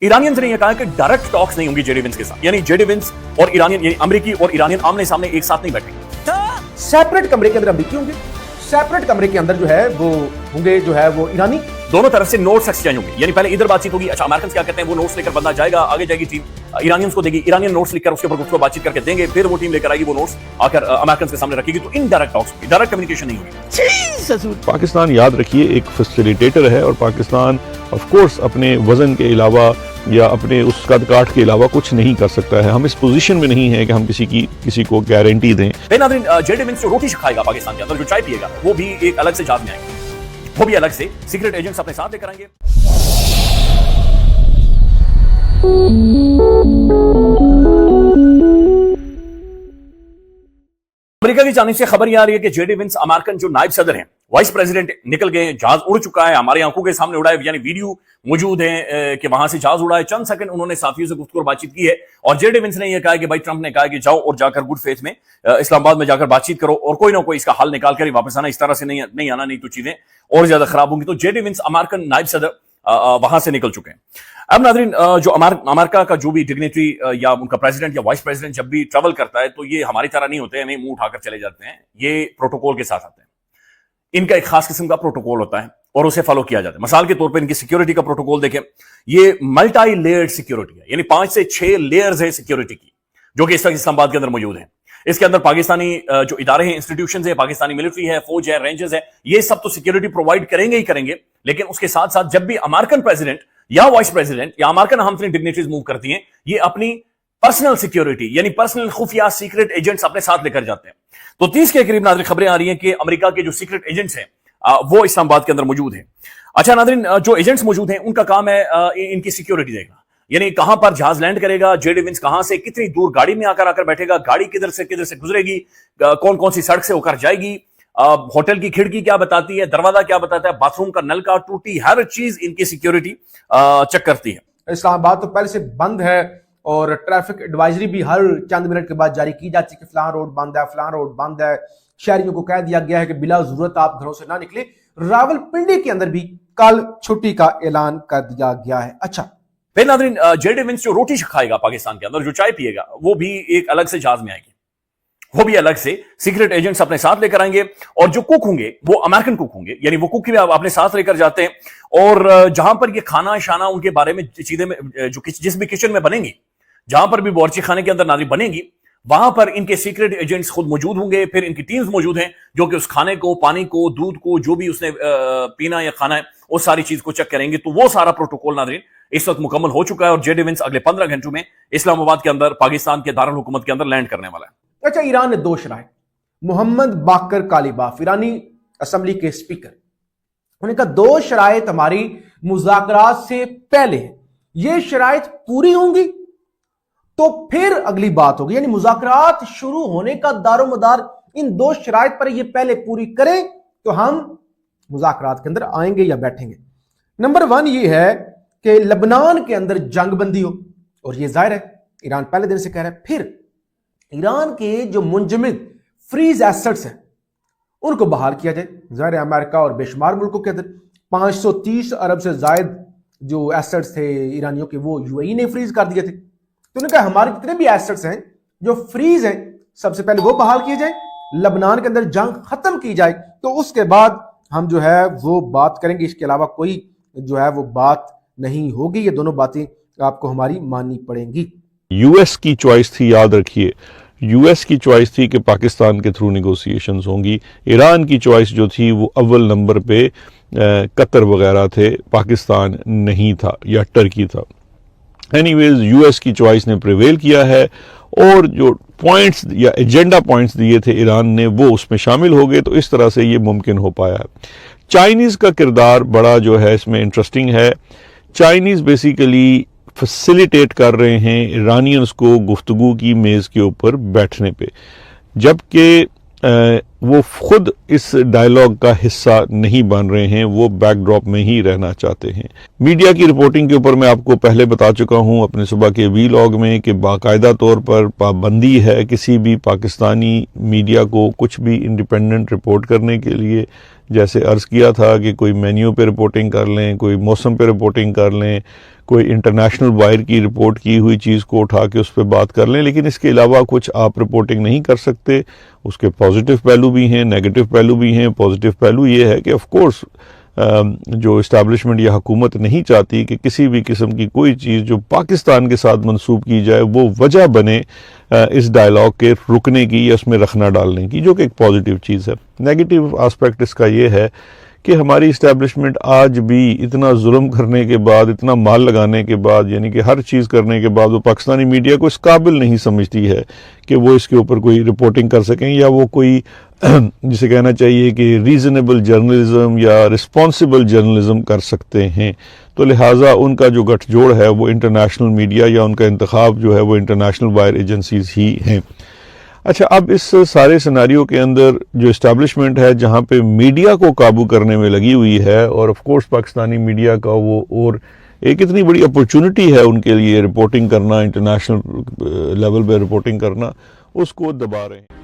Iranians ने यह कहा कि डायरेक्ट टॉक्स नहीं होंगी जेडी विंस के साथ, यानी जेडी विंस और ईरानियन यानी अमेरिकी और ईरानियन आमने सामने एक साथ नहीं बैठेंगे। सेपरेट कमरे के अंदर अमेरिकी होंगे, सेपरेट कमरे के अंदर जो है वो होंगे जो है वो ईरानी। दोनों तरफ से नोट्स एक्सचेंज होंगे, यानी पहले इधर बातचीत होगी, अच्छा अमेरिकन क्या कहते हैं, वो नोट्स लेकर बंदा जाएगा, आगे जाएगी टीम ईरानियंस को देगी, ईरानियन नोट्स लिखकर उसके ऊपर उसको बातचीत करके देंगे, फिर वो टीम लेकर आएगी, वो नोट्स आकर अमेरिकन के सामने रखेगी। तो इनडायरेक्ट टॉक्स होगी, डायरेक्ट कम्युनिकेशन नहीं होगी। पाकिस्तान याद रखिए एक फैसिलिटेटर है और पाकिस्तान ऑफ कोर्स अपने वजन के अलावा या अपने उस कद काठ के अलावा कुछ नहीं कर सकता है। हम इस पोजीशन में नहीं है कि हम किसी को गारंटी दें। नाज़रीन, जेडी विंस जो रोटी खाएगा पाकिस्तान के अंदर, जो चाय पिएगा, वो भी एक अलग से जहाज में आएंगे, वो भी अलग से सीक्रेट एजेंट्स अपने साथ लेकर आएंगे। अमेरिका की जानिब से खबर यह आ रही है कि जेडी विंस अमेरिकन जो नायब सदर हैं, वाइस प्रेसिडेंट निकल गए, जहाज उड़ चुका है, हमारी आंखों के सामने उड़ा है, यानी वीडियो मौजूद है कि वहां से जहाज उड़ा है। चंद सेकंड उन्होंने साथियों से गुफ्तगू और बातचीत की है और जेडी विंस ने यह कहा कि भाई ट्रंप ने कहा कि जाओ और जाकर गुड फेथ में इस्लामाबाद में जाकर बातचीत करो और कोई ना कोई इसका हल निकाल कर ही वापस आना, इस तरह से नहीं आना, नहीं तो चीजें और ज्यादा खराब होंगी। तो जेडी विंस अमेरिकन नायब सदर वहां से निकल चुके हैं। अब नाज़रीन, जो अमेरिका का जो भी डिग्नेटरी या उनका प्रेसिडेंट या वाइस प्रेसिडेंट जब भी ट्रैवल करता है तो ये हमारी तरह नहीं होते हैं, हमें मुंह उठाकर चले जाते हैं, ये प्रोटोकॉल के साथ आते हैं। इनका एक खास किस्म का प्रोटोकॉल होता है और उसे फॉलो किया जाता है। मिसाल के तौर पर इनकी सिक्योरिटी का प्रोटोकॉल देखें, ये मल्टी लेयर्ड सिक्योरिटी है, यानी 5 से 6 लेयर्स है सिक्योरिटी की, जो कि इस वक्त इस्लामाबाद के अंदर मौजूद है। इसके अंदर पाकिस्तानी जो इदारे हैं, इंस्टीट्यूशंस है, पाकिस्तानी मिलिट्री है, फौज है, रेंजर्स है, ये सब तो सिक्योरिटी प्रोवाइड करेंगे ही करेंगे। लेकिन उसके साथ साथ जब भी अमेरिकन प्रेसिडेंट या वाइस प्रेसिडेंट या अमेरिकन अहम तरीन डिग्नेटरीज मूव करती हैं, ये अपनी पर्सनल सिक्योरिटी यानी पर्सनल खुफिया सीक्रेट एजेंट्स अपने साथ लेकर जाते हैं। तो 30 के करीब नाज़रीन खबरें आ रही हैं कि अमेरिका के जो सीक्रेट एजेंट्स हैं वो इस्लामाबाद के अंदर मौजूद हैं। अच्छा नाज़रीन, जो एजेंट्स मौजूद हैं उनका काम है इनकी सिक्योरिटी देखना, यानी कहां पर जहाज लैंड करेगा, जेडी विंस कहां से कितनी दूर गाड़ी में आकर बैठेगा, गाड़ी किधर से गुजरेगी, कौन कौन सी सड़क से होकर जाएगी, होटल की खिड़की क्या बताती है, दरवाजा क्या बताता है, बाथरूम का नल का टूटी, हर चीज इनकी सिक्योरिटी चेक करती है। इस्लामाबाद तो पहले से बंद है और ट्रैफिक एडवाइजरी भी हर चंद मिनट के बाद जारी की जाती है कि फलां रोड बंद है, फलां रोड बंद है। शहरियों को कह दिया गया है कि बिला जरूरत आप घरों से ना निकले। रावलपिंडी के अंदर भी कल छुट्टी का ऐलान कर दिया गया है। अच्छा फिर नाज़रीन, जेडी विंस जो रोटी खाएगा पाकिस्तान के अंदर, जो चाय पिएगा, वो भी एक अलग से जहाज में आएगी, वो भी अलग से सीक्रेट एजेंट्स अपने साथ लेकर आएंगे और जो कुक होंगे वो अमेरिकन कुक होंगे, यानी वो कुक भी अपने साथ लेकर जाते हैं। और जहां पर ये खाना शाना उनके बारे में चीजें जो जिस भी किचन में बनेंगी, जहां पर भी बावर्ची खाने के अंदर नाज़रीन बनेगी, वहां पर इनके सीक्रेट एजेंट्स खुद मौजूद होंगे। फिर इनकी टीम्स मौजूद हैं जो कि उस खाने को, पानी को, दूध को, जो भी उसने पीना या खाना है, वो सारी चीज को चेक करेंगे। तो वो सारा प्रोटोकॉल नाज़रीन इस वक्त मुकम्मल हो चुका है और जेडी विंस अगले 15 घंटों में इस्लामाबाद के अंदर पाकिस्तान के दारुल हुकूमत के अंदर लैंड करने वाला है। अच्छा, ईरान ने 2 शराइत, मोहम्मद बाकर कालिबाफ ईरानी असेंबली के स्पीकर, उन्होंने कहा 2 शराइत हमारी मुज़ाकरात से पहले है, ये शराइत पूरी होंगी तो फिर अगली बात होगी, यानी मुज़ाकरात शुरू होने का दारोमदार इन 2 शराइत पर, ये पहले पूरी करें तो हम मुज़ाकरात के अंदर आएंगे या बैठेंगे। नंबर 1 ये है कि लबनान के अंदर जंगबंदी हो, और ये जाहिर है ईरान पहले दिन से कह रहा है। फिर ईरान के जो मुंजमद फ्रीज एसेट्स हैं उनको बहाल किया जाए। ज़ाहिर है अमेरिका और बेशुमार मुल्कों के अंदर 530 अरब से जायद जो एसेट्स थे ईरानियों के, वो यूएई ने फ्रीज कर दिए थे। तो उन्होंने कहा हमारे जितने भी एसेट्स हैं जो फ्रीज हैं, सबसे पहले वो बहाल किए जाए, लबनान के अंदर जंग खत्म की जाए, तो उसके बाद हम जो है वो बात करेंगे। इसके अलावा कोई जो है वो बात नहीं होगी। ये दोनों बातें आपको हमारी माननी पड़ेंगी। यूएस की चॉइस थी, याद रखिए, यूएस की चॉइस थी कि पाकिस्तान के थ्रू नेगोशिएशंस होंगी। ईरान की चॉइस जो थी वो अव्वल नंबर पे कतर वगैरह थे, पाकिस्तान नहीं था या टर्की था। एनीवेज यूएस की चॉइस ने प्रिवेल किया है और जो पॉइंट्स या एजेंडा पॉइंट्स दिए थे ईरान ने वो उसमें शामिल हो गए, तो इस तरह से ये मुमकिन हो पाया है। चाइनीज़ का किरदार बड़ा जो है इसमें इंटरेस्टिंग है। चाइनीज़ बेसिकली फैसिलिटेट कर रहे हैं ईरानियंस को गुफ्तगू की मेज़ के ऊपर बैठने पे, जबकि वो खुद इस डायलॉग का हिस्सा नहीं बन रहे हैं, वो बैकड्रॉप में ही रहना चाहते हैं। मीडिया की रिपोर्टिंग के ऊपर मैं आपको पहले बता चुका हूं अपने सुबह के वीलॉग में कि बाकायदा तौर पर पाबंदी है किसी भी पाकिस्तानी मीडिया को कुछ भी इंडिपेंडेंट रिपोर्ट करने के लिए جیسے عرض کیا تھا کہ کوئی مینیو پہ رپورٹنگ کر لیں، کوئی موسم پہ رپورٹنگ کر لیں، کوئی انٹرنیشنل وائر کی رپورٹ کی ہوئی چیز کو اٹھا کے اس پہ بات کر لیں، لیکن اس کے علاوہ کچھ آپ رپورٹنگ نہیں کر سکتے۔ اس کے پازیٹیو پہلو بھی ہیں، نیگیٹو پہلو بھی ہیں۔ پازیٹیو پہلو یہ ہے کہ آف کورس جو اسٹیبلشمنٹ یا حکومت نہیں چاہتی کہ کسی بھی قسم کی کوئی چیز جو پاکستان کے ساتھ منسوب کی جائے وہ وجہ بنے اس ڈائلاگ کے رکنے کی یا اس میں رکھنا ڈالنے کی، جو کہ ایک پازیٹیو چیز ہے۔ نیگیٹو آسپیکٹ اس کا یہ ہے کہ ہماری اسٹیبلشمنٹ آج بھی اتنا ظلم کرنے کے بعد، اتنا مال لگانے کے بعد، یعنی کہ ہر چیز کرنے کے بعد وہ پاکستانی میڈیا کو اس قابل نہیں سمجھتی ہے کہ وہ اس کے اوپر کوئی رپورٹنگ کر سکیں یا وہ کوئی جسے کہنا چاہیے کہ ریزنیبل جرنلزم یا رسپانسبل جرنلزم کر سکتے ہیں۔ تو لہٰذا ان کا جو گٹھ جوڑ ہے وہ انٹرنیشنل میڈیا یا ان کا انتخاب جو ہے وہ انٹرنیشنل وائر ایجنسیز ہی ہیں۔ اچھا، اب اس سارے سیناریو کے اندر جو اسٹیبلشمنٹ ہے جہاں پہ میڈیا کو قابو کرنے میں لگی ہوئی ہے، اور آف کورس پاکستانی میڈیا کا وہ اور ایک اتنی بڑی اپرچونٹی ہے ان کے لیے رپورٹنگ کرنا، انٹرنیشنل لیول پہ رپورٹنگ کرنا، اس کو دبا رہے ہیں۔